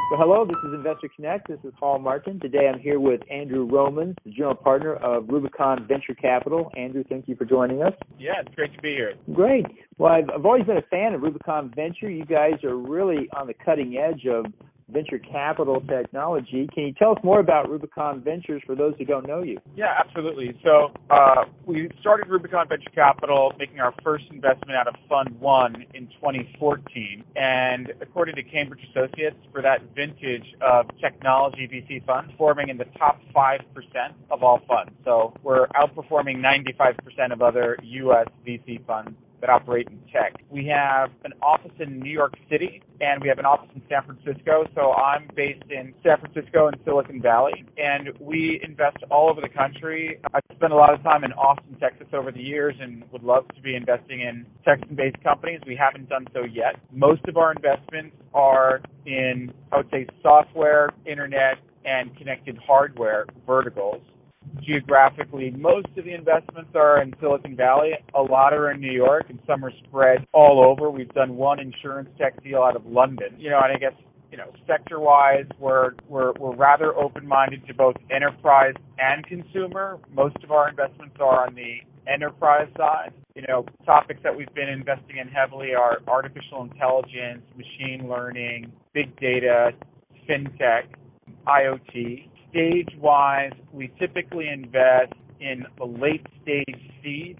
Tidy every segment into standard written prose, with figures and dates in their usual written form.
So hello, this is Investor Connect. This is Paul Martin. Today I'm here with Andrew Romans, the general partner of Rubicon Venture Capital. Andrew, thank you for joining us. Yeah, it's great to be here. Great. Well, I've always been a fan of Rubicon Venture. You guys are really on the cutting edge of venture capital technology. Can you tell us more about Rubicon Ventures for those who don't know you? Yeah, absolutely. So we started Rubicon Venture Capital making our first investment out of Fund 1 in 2014. And according to Cambridge Associates, for that vintage of technology VC funds, forming in the top 5% of all funds. So we're outperforming 95% of other U.S. VC funds that operate in tech. We have an office in New York City, and we have an office in San Francisco. So I'm based in San Francisco and Silicon Valley, and we invest all over the country. I've spent a lot of time in Austin, Texas over the years and would love to be investing in Texas-based companies. We haven't done so yet. Most of our investments are in, I would say, software, internet, and connected hardware verticals. Geographically, most of the investments are in Silicon Valley. A lot are in New York, and some are spread all over. We've done one insurance tech deal out of London. And I guess, sector-wise, we're rather open-minded to both enterprise and consumer. Most of our investments are on the enterprise side. Topics that we've been investing in heavily are artificial intelligence, machine learning, big data, fintech, IoT. Stage-wise, we typically invest in the late-stage seed,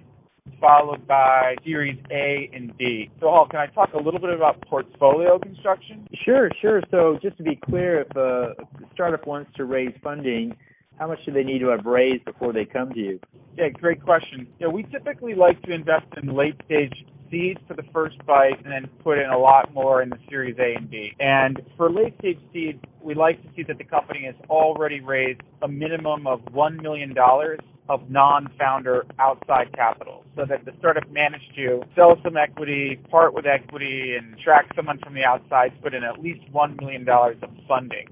followed by Series A and B. So, Hall, can I talk a little bit about portfolio construction? Sure. So just to be clear, if a startup wants to raise funding, how much do they need to have raised before they come to you? Yeah, great question. We typically like to invest in late-stage seed for the first bite and then put in a lot more in the Series A and B. And for late-stage seed, we like to see that the company has already raised a minimum of $1 million of non-founder outside capital, so that the startup managed to sell some equity, part with equity, and attract someone from the outside to put in at least $1 million of funding.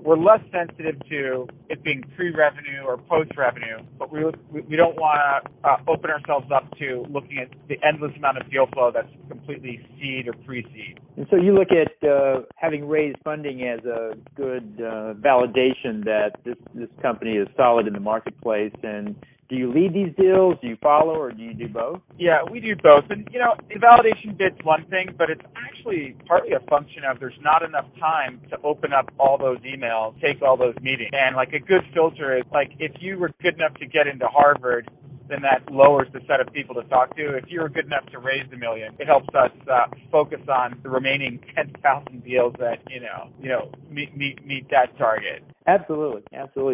We're less sensitive to it being pre-revenue or post-revenue, but we don't want to open ourselves up to looking at the endless amount of deal flow that's completely seed or pre-seed. And so you look at having raised funding as a good validation that this company is solid in the marketplace. And do you lead these deals? Do you follow, or do you do both? Yeah, we do both. And, the validation bit's one thing, but it's actually partly a function of there's not enough time to open up all those emails, take all those meetings. And, a good filter is, if you were good enough to get into Harvard, then that lowers the set of people to talk to. If you were good enough to raise $1 million, it helps us focus on the remaining 10,000 deals that, meet that target. Absolutely.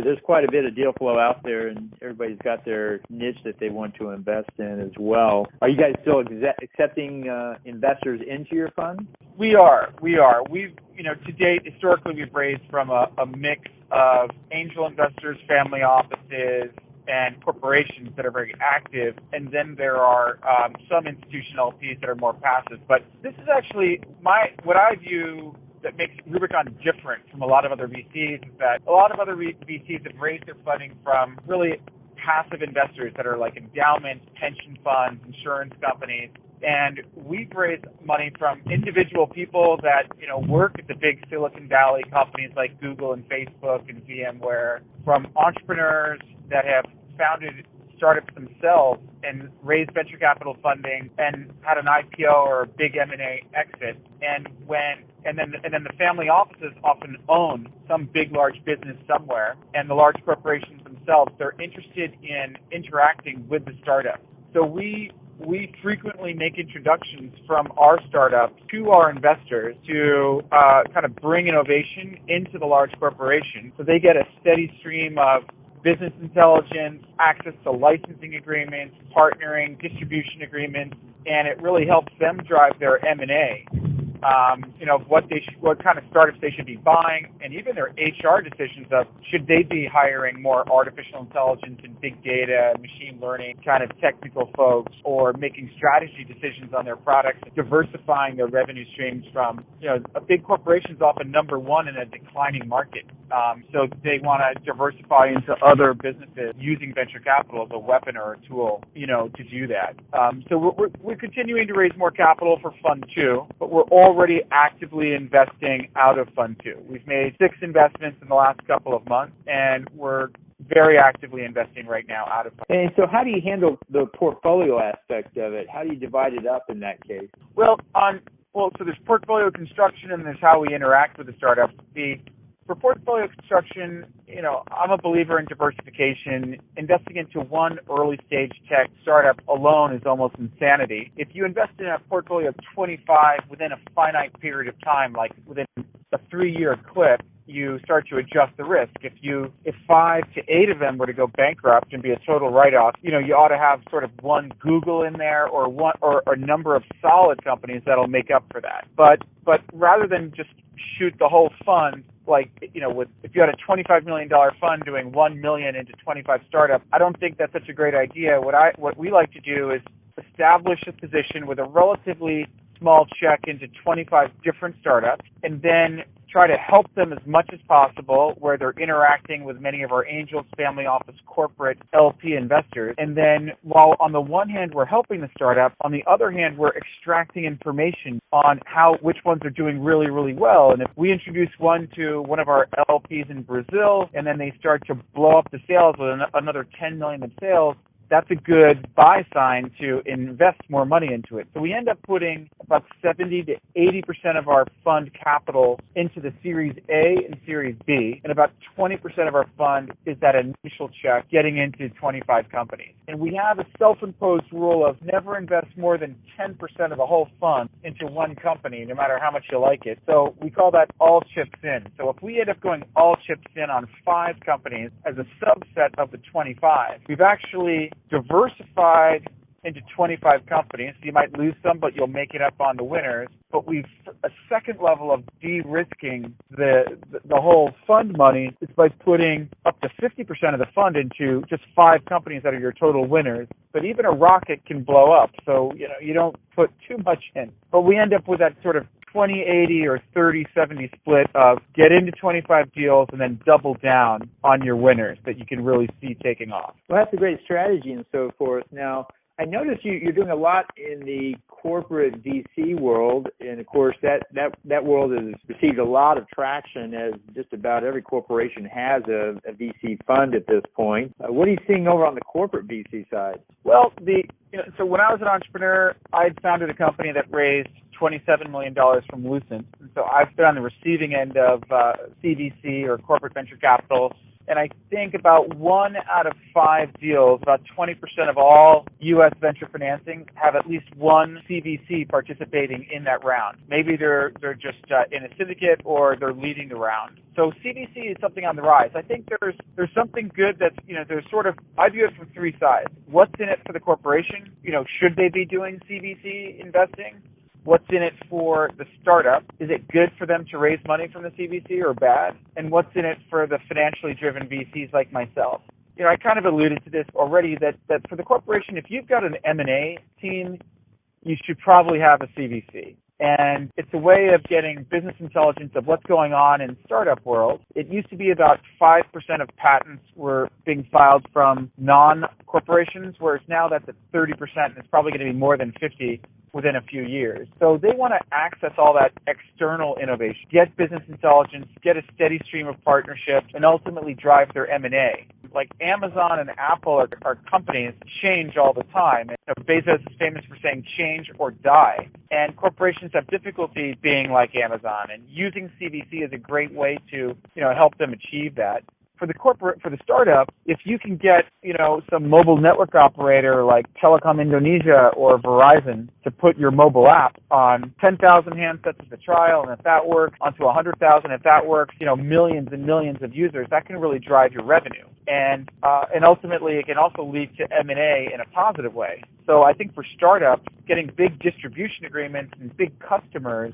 There's quite a bit of deal flow out there, and everybody's got their niche that they want to invest in as well. Are you guys still accepting investors into your fund? We are. We've, to date, historically, we've raised from a mix of angel investors, family offices, and corporations that are very active, and then there are some institutional LPs that are more passive. But this is actually what I view that makes Rubicon different from a lot of other VCs is that a lot of other VCs have raised their funding from really passive investors that are like endowments, pension funds, insurance companies. And we've raised money from individual people that, work at the big Silicon Valley companies like Google and Facebook and VMware, from entrepreneurs that have founded startups themselves and raised venture capital funding and had an IPO or a big M&A exit. And then the family offices often own some big, large business somewhere, and the large corporations themselves, they're interested in interacting with the startup. So we frequently make introductions from our startups to our investors to kind of bring innovation into the large corporation, so they get a steady stream of business intelligence, access to licensing agreements, partnering, distribution agreements, and it really helps them drive their M&A. What kind of startups they should be buying, and even their HR decisions of should they be hiring more artificial intelligence and big data, machine learning kind of technical folks, or making strategy decisions on their products, diversifying their revenue streams from, a big corporation is often number one in a declining market. So they want to diversify into other businesses using venture capital as a weapon or a tool, to do that. So we're continuing to raise more capital for Fund 2, but we're already actively investing out of Fund 2. We've made 6 investments in the last couple of months, and we're very actively investing right now out of Fund 2. And so how do you handle the portfolio aspect of it? How do you divide it up in that case? Well, so there's portfolio construction and there's how we interact with the startups. For portfolio construction, I'm a believer in diversification. Investing into one early stage tech startup alone is almost insanity. If you invest in a portfolio of 25 within a finite period of time, like within a 3-year clip, you start to adjust the risk. If 5 to 8 of them were to go bankrupt and be a total write-off, you ought to have sort of one Google in there or a number of solid companies that'll make up for that. But rather than just shoot the whole fund, if you had a $25 million fund doing $1 million into 25 startups, I don't think that's such a great idea. What we like to do is establish a position with a relatively small check into 25 different startups, and then try to help them as much as possible where they're interacting with many of our angels, family office, corporate, LP investors. And then while on the one hand we're helping the startup, on the other hand we're extracting information on which ones are doing really, really well. And if we introduce one to one of our LPs in Brazil and then they start to blow up the sales with another 10 million in sales, that's a good buy sign to invest more money into it. So we end up putting about 70 to 80% of our fund capital into the Series A and Series B, and about 20% of our fund is that initial check getting into 25 companies. And we have a self-imposed rule of never invest more than 10% of the whole fund into one company, no matter how much you like it. So we call that all chips in. So if we end up going all chips in on 5 companies as a subset of the 25, we've actually diversified into 25 companies. You might lose some, but you'll make it up on the winners. But a second level of de-risking the whole fund money is by putting up to 50% of the fund into just 5 companies that are your total winners. But even a rocket can blow up, so you don't put too much in. But we end up with that sort of 20-80 or 30-70 split of get into 25 deals and then double down on your winners that you can really see taking off. Well, that's a great strategy and so forth. Now, I noticed you're doing a lot in the corporate VC world, and of course that world has received a lot of traction as just about every corporation has a VC fund at this point. What are you seeing over on the corporate VC side? Well, so when I was an entrepreneur, I had founded a company that raised $27 million from Lucent. And so I've been on the receiving end of CVC or corporate venture capital. And I think about 1 out of 5 deals, about 20% of all U.S. venture financing, have at least one CVC participating in that round. Maybe they're just in a syndicate or they're leading the round. So CVC is something on the rise. I think there's something good that's, there's sort of, I view it from 3 sides. What's in it for the corporation? Should they be doing CVC investing? What's in it for the startup? Is it good for them to raise money from the CVC or bad? And what's in it for the financially driven VCs like myself? I kind of alluded to this already that for the corporation, if you've got an M&A team, you should probably have a CVC. And it's a way of getting business intelligence of what's going on in startup world. It used to be about 5% of patents were being filed from non-corporations, whereas now that's at 30%, and it's probably going to be more than 50 within a few years. So they want to access all that external innovation, get business intelligence, get a steady stream of partnerships, and ultimately drive their M&A. Like Amazon and Apple are companies that change all the time. And Bezos is famous for saying change or die. And corporations have difficulty being like Amazon. And using CVC is a great way to help them achieve that. For the startup, if you can get, some mobile network operator like Telecom Indonesia or Verizon to put your mobile app on 10,000 handsets as a trial, and if that works, onto 100,000, if that works, millions and millions of users, that can really drive your revenue. And ultimately, it can also lead to M&A in a positive way. So I think for startups, getting big distribution agreements and big customers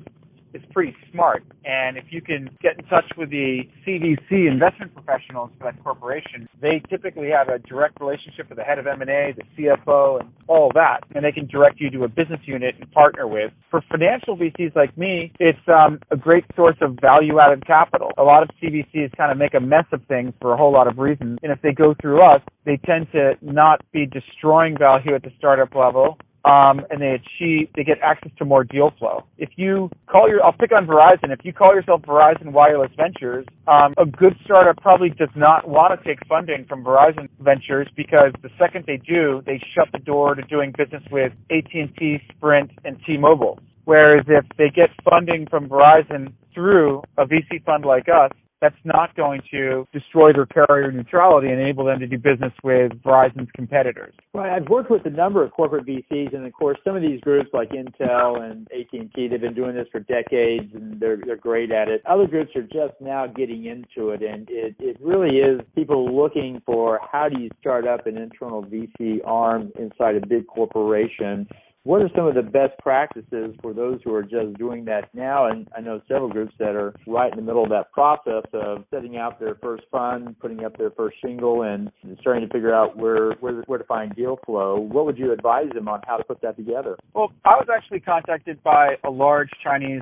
is pretty smart. And if you can get in touch with the CVC investment professionals for that corporation, they typically have a direct relationship with the head of M&A, the CFO, and all that. And they can direct you to a business unit and partner with. For financial VCs like me, it's a great source of value-added capital. A lot of CVCs kind of make a mess of things for a whole lot of reasons. And if they go through us, they tend to not be destroying value at the startup level. And they get access to more deal flow. If you I'll pick on Verizon. If you call yourself Verizon Wireless Ventures, a good startup probably does not want to take funding from Verizon Ventures, because the second they do, they shut the door to doing business with AT&T, Sprint, and T-Mobile. Whereas if they get funding from Verizon through a VC fund like us, that's not going to destroy their carrier neutrality and enable them to do business with Verizon's competitors. Well, I've worked with a number of corporate VCs, and of course, some of these groups like Intel and AT&T, they've been doing this for decades, and they're great at it. Other groups are just now getting into it, and it really is people looking for how do you start up an internal VC arm inside a big corporation. What are some of the best practices for those who are just doing that now? And I know several groups that are right in the middle of that process of setting out their first fund, putting up their first shingle, and starting to figure out where to find deal flow. What would you advise them on how to put that together? Well, I was actually contacted by a large Chinese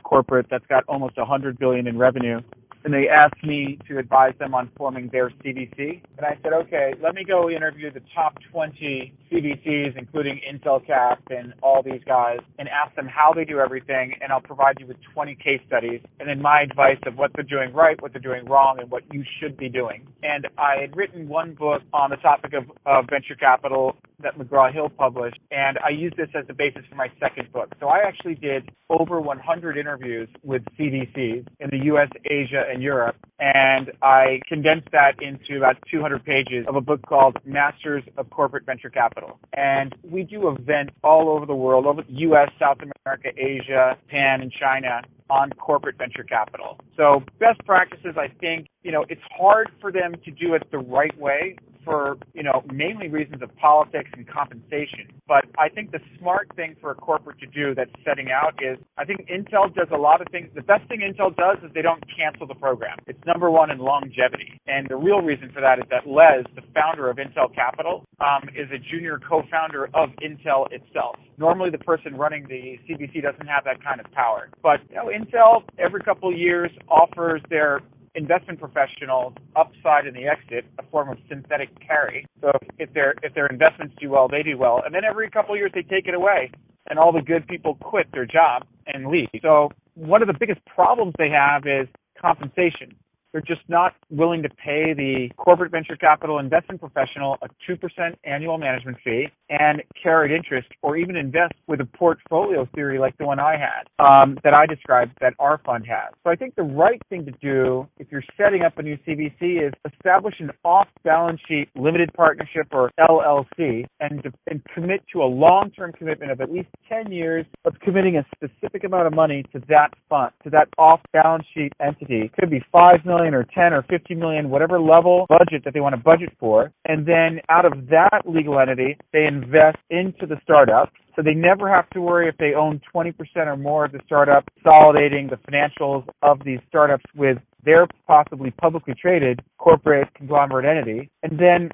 corporate that's got almost $100 billion in revenue. And they asked me to advise them on forming their CVC. And I said, okay, let me go interview the top 20 CVCs, including Intel Cap and all these guys, and ask them how they do everything, and I'll provide you with 20 case studies, and then my advice of what they're doing right, what they're doing wrong, and what you should be doing. And I had written one book on the topic of venture capital that McGraw-Hill published, and I used this as the basis for my second book. So I actually did over 100 interviews with CVCs in the U.S., Asia, and Europe, and I condensed that into about 200 pages of a book called Masters of Corporate Venture Capital. And we do events all over the world, over the U.S., South America, Asia, Japan, and China, on corporate venture capital. So best practices, I think, it's hard for them to do it the right way for, mainly reasons of politics and compensation. But I think the smart thing for a corporate to do that's setting out is, I think Intel does a lot of things. The best thing Intel does is they don't cancel the program. It's number one in longevity. And the real reason for that is that Les, the founder of Intel Capital, is a junior co-founder of Intel itself. Normally the person running the CVC doesn't have that kind of power. But Intel, every couple of years, offers their investment professionals upside in the exit, a form of synthetic carry. So if their investments do well, they do well. And then every couple of years they take it away, and all the good people quit their job and leave. So one of the biggest problems they have is compensation. They're just not willing to pay the corporate venture capital investment professional a 2% annual management fee and carried interest, or even invest with a portfolio theory like the one I had, that I described, that our fund has. So I think the right thing to do if you're setting up a new CVC is establish an off-balance sheet limited partnership, or LLC, and commit to a long-term commitment of at least 10 years of committing a specific amount of money to that fund, to that off-balance sheet entity. It could be $5 million or 10 or 50 million, whatever level budget that they want to budget for. And then out of that legal entity, they invest into the startup. So they never have to worry if they own 20% or more of the startup, consolidating the financials of these startups with their possibly publicly traded corporate conglomerate entity. And then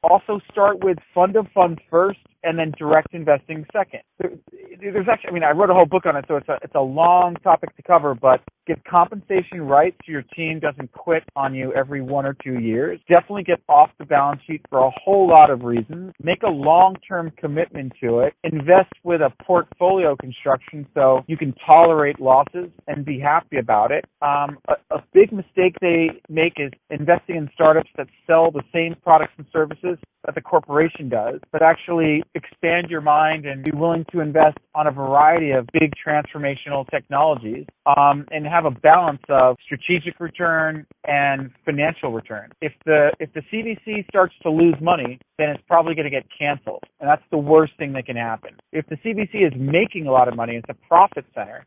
also start with fund of funds first, and then direct investing second. There's actually, I wrote a whole book on it, so it's a long topic to cover, but get compensation right so your team doesn't quit on you every 1 or 2 years. Definitely get off the balance sheet for a whole lot of reasons. Make a long-term commitment to it. Invest with a portfolio construction so you can tolerate losses and be happy about it. A big mistake they make is investing in startups that sell the same products and services that the corporation does, but actually expand your mind and be willing to invest on a variety of big transformational technologies, and have a balance of strategic return and financial return. If the CVC starts to lose money, then it's probably going to get canceled, and that's the worst thing that can happen. If the CVC is making a lot of money, it's a profit center,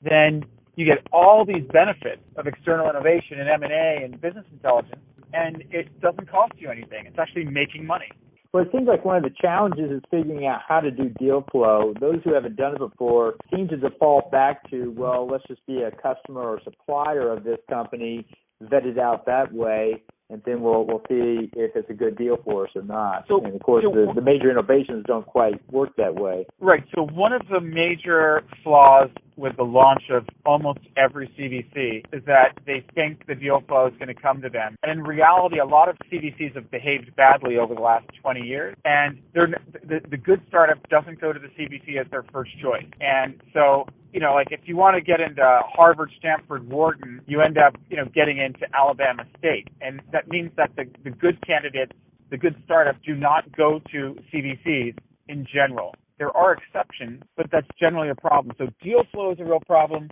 then you get all these benefits of external innovation and M&A and business intelligence, and it doesn't cost you anything. It's actually making money. Well, it seems like one of the challenges is figuring out how to do deal flow. Those who haven't done it before seem to default back to, well, let's just be a customer or supplier of this company, vet it out that way, and then we'll see if it's a good deal for us or not. So, and of course, the major innovations don't quite work that way. Right. So one of the major flaws with the launch of almost every CVC is that they think the deal flow is going to come to them. And in reality, a lot of CVCs have behaved badly over the last 20 years, and the good startup doesn't go to the CVC as their first choice. And so, like if you want to get into Harvard, Stanford, Wharton, you end up, getting into Alabama State. And that means that the good candidates, the good startups do not go to CVCs in general. There are exceptions, but that's generally a problem. So deal flow is a real problem.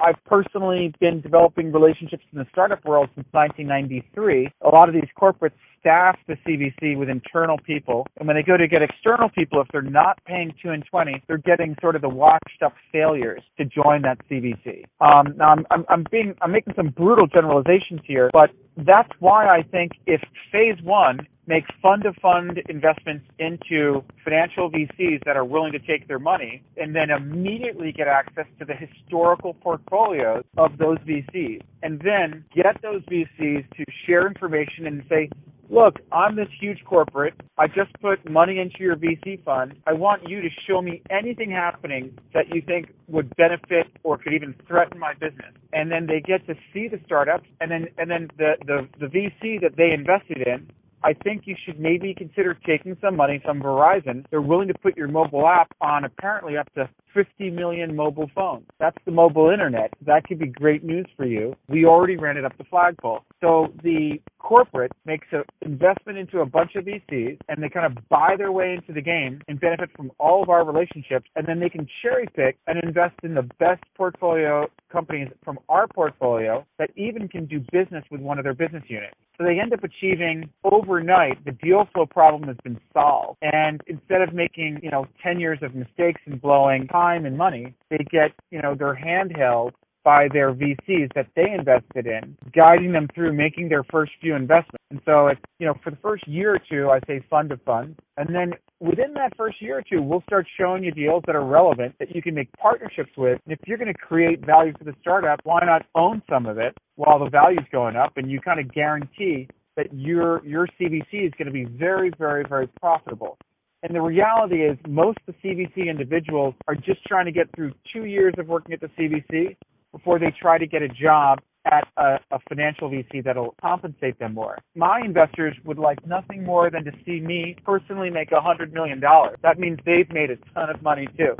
I've personally been developing relationships in the startup world since 1993. A lot of these corporates staff the CVC with internal people, and when they go to get external people, if they're not paying 2 and 20, they're getting sort of the washed-up failures to join that CVC. Now I'm making some brutal generalizations here, but that's why I think if phase one make fund-to-fund investments into financial VCs that are willing to take their money and then immediately get access to the historical portfolios of those VCs, and then get those VCs to share information and say, look, I'm this huge corporate. I just put money into your VC fund. I want you to show me anything happening that you think would benefit or could even threaten my business. And then they get to see the startups, and then the VC that they invested in, I think you should maybe consider taking some money from Verizon. They're willing to put your mobile app on apparently up to 50 million mobile phones. That's the mobile internet. That could be great news for you. We already ran it up the flagpole. So the corporate makes an investment into a bunch of VCs, and they kind of buy their way into the game and benefit from all of our relationships, and then they can cherry pick and invest in the best portfolio companies from our portfolio that even can do business with one of their business units. So they end up achieving overnight, the deal flow problem has been solved. And instead of making, 10 years of mistakes and blowing time and money, they get, their handheld by their VCs that they invested in, guiding them through making their first few investments. And so it's, for the first year or two, I say fund to fund. And then within that first year or two, we'll start showing you deals that are relevant that you can make partnerships with. And if you're going to create value for the startup, why not own some of it while the value's going up? And you kind of guarantee that your CVC is going to be very, very, very profitable. And the reality is most of the CVC individuals are just trying to get through 2 years of working at the CVC before they try to get a job at a financial VC that'll compensate them more. My investors would like nothing more than to see me personally make $100 million. That means they've made a ton of money too.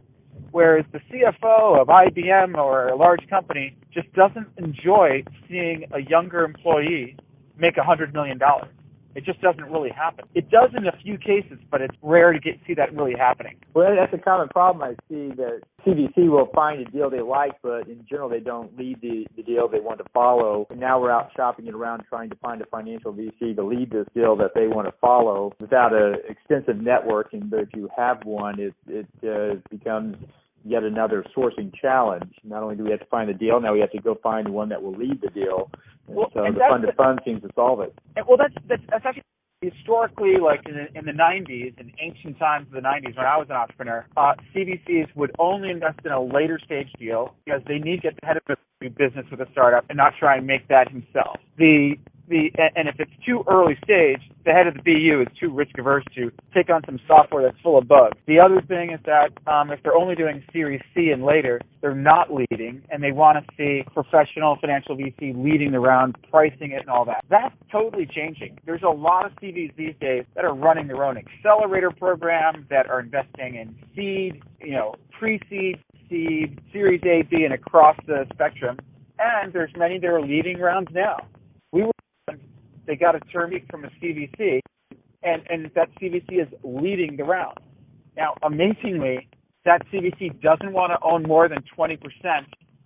Whereas the CFO of IBM or a large company just doesn't enjoy seeing a younger employee make $100 million. It just doesn't really happen. It does in a few cases, but it's rare to see that really happening. Well, that's a common problem I see, that CVC will find a deal they like, but in general they don't lead the deal they want to follow. And now we're out shopping it around trying to find a financial VC to lead this deal that they want to follow without an extensive networking. But if you have one, it becomes yet another sourcing challenge. Not only do we have to find the deal, now we have to go find the one that will lead the deal. And so the fund-to-fund seems to solve it. Well, that's actually historically, like in the 90s, in ancient times of the 90s when I was an entrepreneur, CVCs would only invest in a later stage deal because they need to get the head of the business with a startup and not try and make that himself. And if it's too early stage, the head of the BU is too risk averse to take on some software that's full of bugs. The other thing is that if they're only doing Series C and later, they're not leading, and they want to see professional financial VC leading the round, pricing it, and all that. That's totally changing. There's a lot of CVs these days that are running their own accelerator programs that are investing in seed, pre-seed, seed, Series A, B, and across the spectrum. And there's many that are leading rounds now. They got a term sheet from a CVC, and that CVC is leading the round. Now, amazingly, that CVC doesn't want to own more than 20%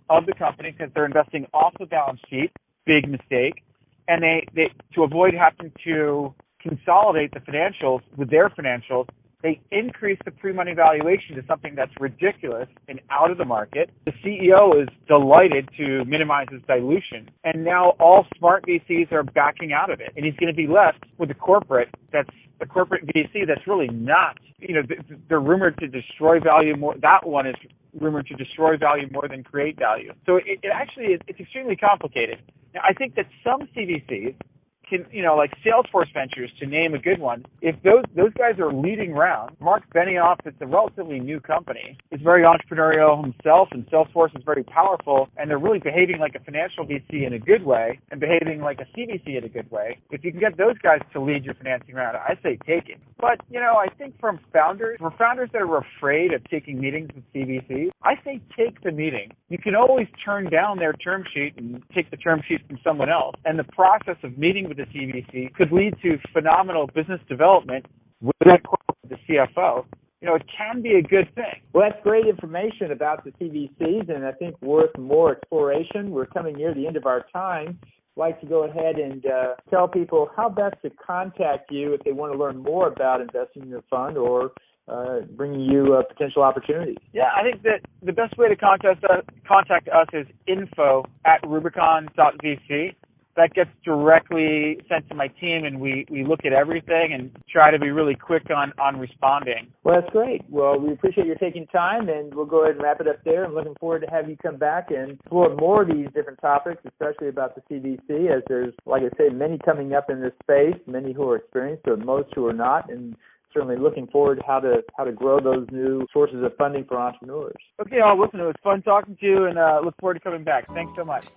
of the company because they're investing off the balance sheet, big mistake, and they to avoid having to consolidate the financials with their financials, They increased the pre-money valuation to something that's ridiculous and out of the market. The CEO is delighted to minimize his dilution, and now all smart VCs are backing out of it, and he's going to be left with a corporate VC that's really not, they're rumored to destroy value more. That one is rumored to destroy value more than create value. So it actually is, it's extremely complicated. Now, I think that some CVCs can, like Salesforce Ventures, to name a good one, if those guys are leading rounds, Mark Benioff, it's a relatively new company, is very entrepreneurial himself, and Salesforce is very powerful, and they're really behaving like a financial VC in a good way and behaving like a CVC in a good way. If you can get those guys to lead your financing round, I say take it. But, I think for founders that are afraid of taking meetings with CVCs, I say take the meeting. You can always turn down their term sheet and take the term sheet from someone else, and the process of meeting with the CVC could lead to phenomenal business development with the CFO. It can be a good thing. Well, that's great information about the CVCs, and I think worth more exploration. We're coming near the end of our time. I'd like to go ahead and tell people how best to contact you if they want to learn more about investing in your fund or bringing you potential opportunities. Yeah, I think that the best way to contact us is info@rubicon.vc. That gets directly sent to my team, and we look at everything and try to be really quick on responding. Well, that's great. Well, we appreciate your taking time, and we'll go ahead and wrap it up there. I'm looking forward to have you come back and explore more of these different topics, especially about the CVC, as there's, like I say, many coming up in this space, many who are experienced, but most who are not, and certainly looking forward to how to grow those new sources of funding for entrepreneurs. Okay, listen, it was fun talking to you, and look forward to coming back. Thanks so much.